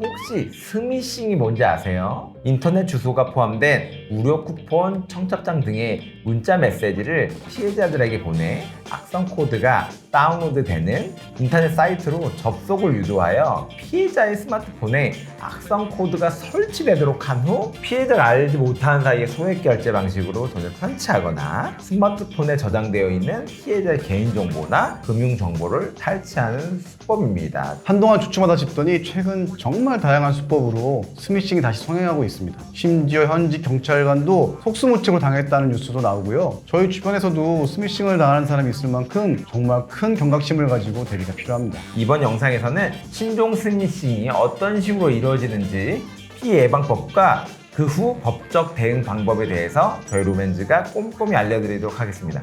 혹시 스미싱이 뭔지 아세요? 인터넷 주소가 포함된 무료 쿠폰, 청첩장 등의 문자 메시지를 피해자들에게 보내 악성 코드가 다운로드되는 인터넷 사이트로 접속을 유도하여 피해자의 스마트폰에 악성 코드가 설치되도록 한 후 피해자가 알지 못하는 사이에 소액 결제 방식으로 돈을 편취하거나 스마트폰에 저장되어 있는 피해자의 개인정보나 금융정보를 탈취하는 수법입니다. 한동안 주춤하다 싶더니 최근 정말 다양한 수법으로 스미싱이 다시 성행하고 있습니다. 심지어 현직 경찰관도 속수무책을 당했다는 뉴스도 나오고요. 저희 주변에서도 스미싱을 당하는 사람이 있을 만큼 정말 큰 경각심을 가지고 대비가 필요합니다. 이번 영상에서는 신종 스미싱이 어떤 식으로 이루어지는지, 피해 예방법과 그 후 법적 대응 방법에 대해서 저희 루멘즈가 꼼꼼히 알려드리도록 하겠습니다.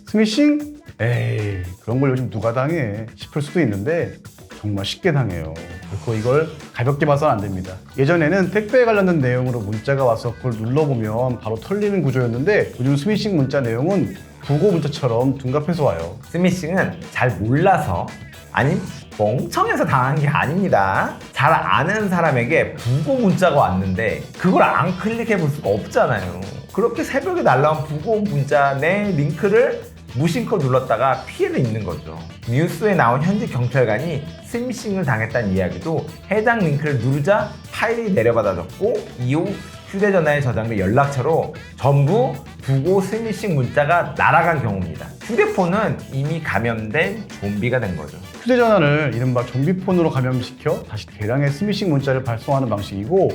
스미싱? 에이, 그런 걸 요즘 누가 당해 싶을 수도 있는데 정말 쉽게 당해요. 그리고 이걸 가볍게 봐서는 안 됩니다. 예전에는 택배에 관련된 내용으로 문자가 와서 그걸 눌러보면 바로 털리는 구조였는데 요즘 스미싱 문자 내용은 부고 문자처럼 둔갑해서 와요. 스미싱은 잘 몰라서, 아님 멍청해서 당한 게 아닙니다. 잘 아는 사람에게 부고 문자가 왔는데 그걸 안 클릭해 볼 수가 없잖아요. 그렇게 새벽에 날라온 부고 문자 내 링크를 무심코 눌렀다가 피해를 입는 거죠. 뉴스에 나온 현직 경찰관이 스미싱을 당했다는 이야기도 해당 링크를 누르자 파일이 내려받아졌고 이후 휴대전화에 저장된 연락처로 전부 부고 스미싱 문자가 날아간 경우입니다. 휴대폰은 이미 감염된 좀비가 된 거죠. 휴대전화를 이른바 좀비폰으로 감염시켜 다시 대량의 스미싱 문자를 발송하는 방식이고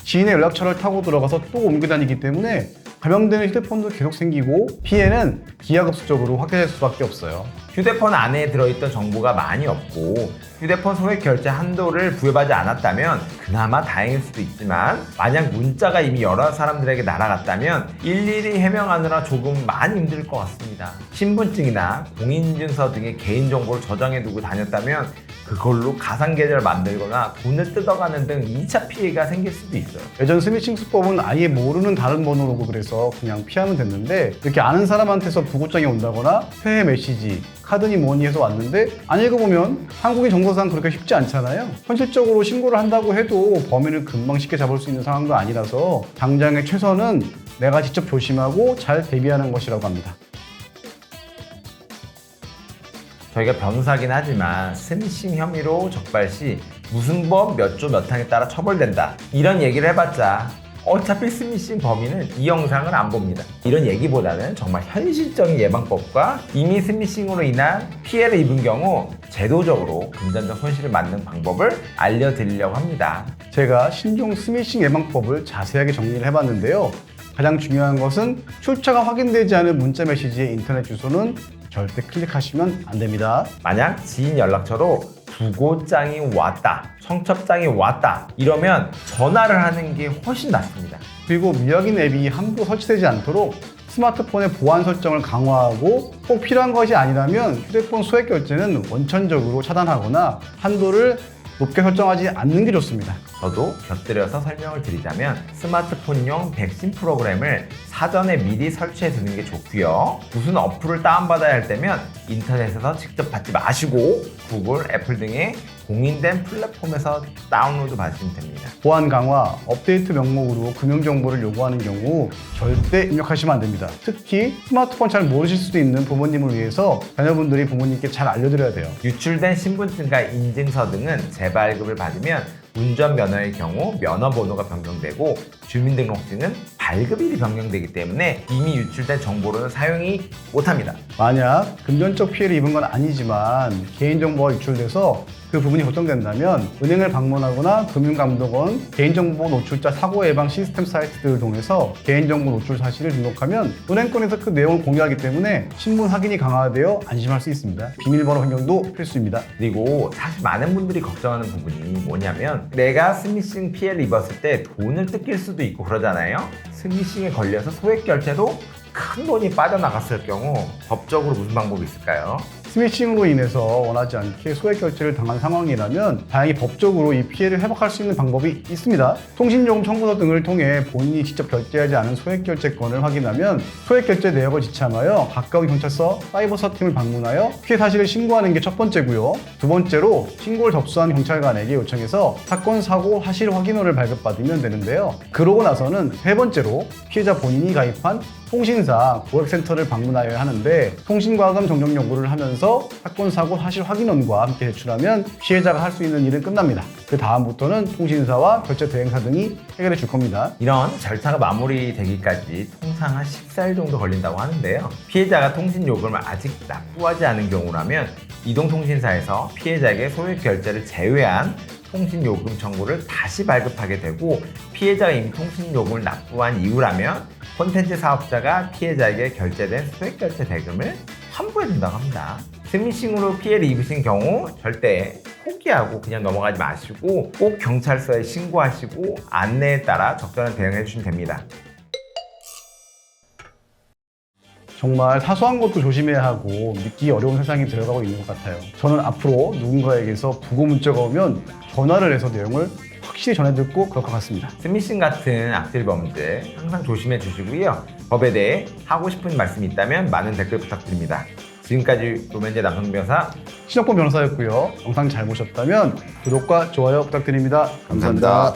지인의 연락처를 타고 들어가서 또 옮겨 다니기 때문에 감염되는 휴대폰도 계속 생기고 피해는 기하급수적으로 확대될 수밖에 없어요. 휴대폰 안에 들어있던 정보가 많이 없고 휴대폰 소액 결제 한도를 부여받지 않았다면 그나마 다행일 수도 있지만 만약 문자가 이미 여러 사람들에게 날아갔다면 일일이 해명하느라 조금 많이 힘들 것 같습니다. 신분증이나 공인인증서 등의 개인정보를 저장해두고 다녔다면 그걸로 가상계좌를 만들거나 돈을 뜯어가는 등 2차 피해가 생길 수도 있어요. 예전 스미싱 수법은 아예 모르는 다른 번호로 오고 그래서 그냥 피하면 됐는데 이렇게 아는 사람한테서 부고장이 온다거나 폐해 메시지, 카드니 뭐니 해서 왔는데 안 읽어보면 한국인 정서상 그렇게 쉽지 않잖아요. 현실적으로 신고를 한다고 해도 범인을 금방 쉽게 잡을 수 있는 상황도 아니라서 당장의 최선은 내가 직접 조심하고 잘 대비하는 것이라고 합니다. 저희가 변호사긴 하지만 스미싱 혐의로 적발 시 무슨 법 몇 조 몇 항에 따라 처벌된다 이런 얘기를 해봤자 어차피 스미싱 범인은 이 영상을 안 봅니다. 이런 얘기보다는 정말 현실적인 예방법과 이미 스미싱으로 인한 피해를 입은 경우 제도적으로 금전적 손실을 막는 방법을 알려드리려고 합니다. 제가 신종 스미싱 예방법을 자세하게 정리를 해봤는데요. 가장 중요한 것은 출처가 확인되지 않은 문자 메시지의 인터넷 주소는 절대 클릭하시면 안 됩니다. 만약 지인 연락처로 부고장이 왔다, 청첩장이 왔다 이러면 전화를 하는 게 훨씬 낫습니다. 그리고 미확인 앱이 함부로 설치되지 않도록 스마트폰의 보안 설정을 강화하고 꼭 필요한 것이 아니라면 휴대폰 소액 결제는 원천적으로 차단하거나 한도를 높게 설정하지 않는 게 좋습니다. 저도 곁들여서 설명을 드리자면 스마트폰용 백신 프로그램을 사전에 미리 설치해 두는 게 좋고요. 무슨 어플을 다운받아야 할 때면 인터넷에서 직접 받지 마시고 구글, 애플 등의 공인된 플랫폼에서 다운로드 받으시면 됩니다. 보안 강화, 업데이트 명목으로 금융정보를 요구하는 경우 절대 입력하시면 안 됩니다. 특히 스마트폰 잘 모르실 수도 있는 부모님을 위해서 자녀분들이 부모님께 잘 알려드려야 돼요. 유출된 신분증과 인증서 등은 재발급을 받으면 운전면허의 경우 면허번호가 변경되고 주민등록증은 발급일이 변경되기 때문에 이미 유출된 정보로는 사용이 못합니다. 만약 금전적 피해를 입은 건 아니지만 개인정보가 유출돼서 그 부분이 걱정된다면 은행을 방문하거나 금융감독원 개인정보 노출자 사고 예방 시스템 사이트들을 통해서 개인정보 노출 사실을 등록하면 은행권에서 그 내용을 공유하기 때문에 신분 확인이 강화되어 안심할 수 있습니다. 비밀번호 변경도 필수입니다. 그리고 사실 많은 분들이 걱정하는 부분이 뭐냐면 내가 스미싱 피해를 입었을 때 돈을 뜯길 수도 있고 그러잖아요. 스미싱에 걸려서 소액 결제도 큰 돈이 빠져나갔을 경우 법적으로 무슨 방법이 있을까요? 스미싱으로 인해서 원하지 않게 소액 결제를 당한 상황이라면 다행히 법적으로 이 피해를 회복할 수 있는 방법이 있습니다. 통신요금 청구서 등을 통해 본인이 직접 결제하지 않은 소액 결제권을 확인하면 소액 결제 내역을 지참하여 가까운 경찰서 사이버서팀을 방문하여 피해 사실을 신고하는 게 첫 번째고요. 두 번째로 신고를 접수한 경찰관에게 요청해서 사건 사고 사실 확인서를 발급받으면 되는데요. 그러고 나서는 세 번째로 피해자 본인이 가입한 통신사 고객센터를 방문하여야 하는데 통신과금 정정 요구를 하면서 사건 사고 사실 확인원과 함께 제출하면 피해자가 할 수 있는 일은 끝납니다. 그 다음부터는 통신사와 결제 대행사 등이 해결해 줄 겁니다. 이런 절차가 마무리되기까지 통상 한 14일 정도 걸린다고 하는데요. 피해자가 통신 요금을 아직 납부하지 않은 경우라면 이동통신사에서 피해자에게 소액 결제를 제외한 통신요금 청구를 다시 발급하게 되고, 피해자가 이미 통신요금을 납부한 이후라면 콘텐츠 사업자가 피해자에게 결제된 소액 결제 대금을 환불해 준다고 합니다. 스미싱으로 피해를 입으신 경우 절대 포기하고 그냥 넘어가지 마시고 꼭 경찰서에 신고하시고 안내에 따라 적절한 대응해 주시면 됩니다. 정말 사소한 것도 조심해야 하고 믿기 어려운 세상이 들어가고 있는 것 같아요. 저는 앞으로 누군가에게서 부고 문자가 오면 전화를 해서 내용을 확실히 전해 듣고 그럴 것 같습니다. 스미싱 같은 악질 범죄 항상 조심해 주시고요. 법에 대해 하고 싶은 말씀이 있다면 많은 댓글 부탁드립니다. 지금까지 로맨제 남성 변호사 신혁권 변호사였고요. 영상 잘 보셨다면 구독과 좋아요 부탁드립니다. 감사합니다.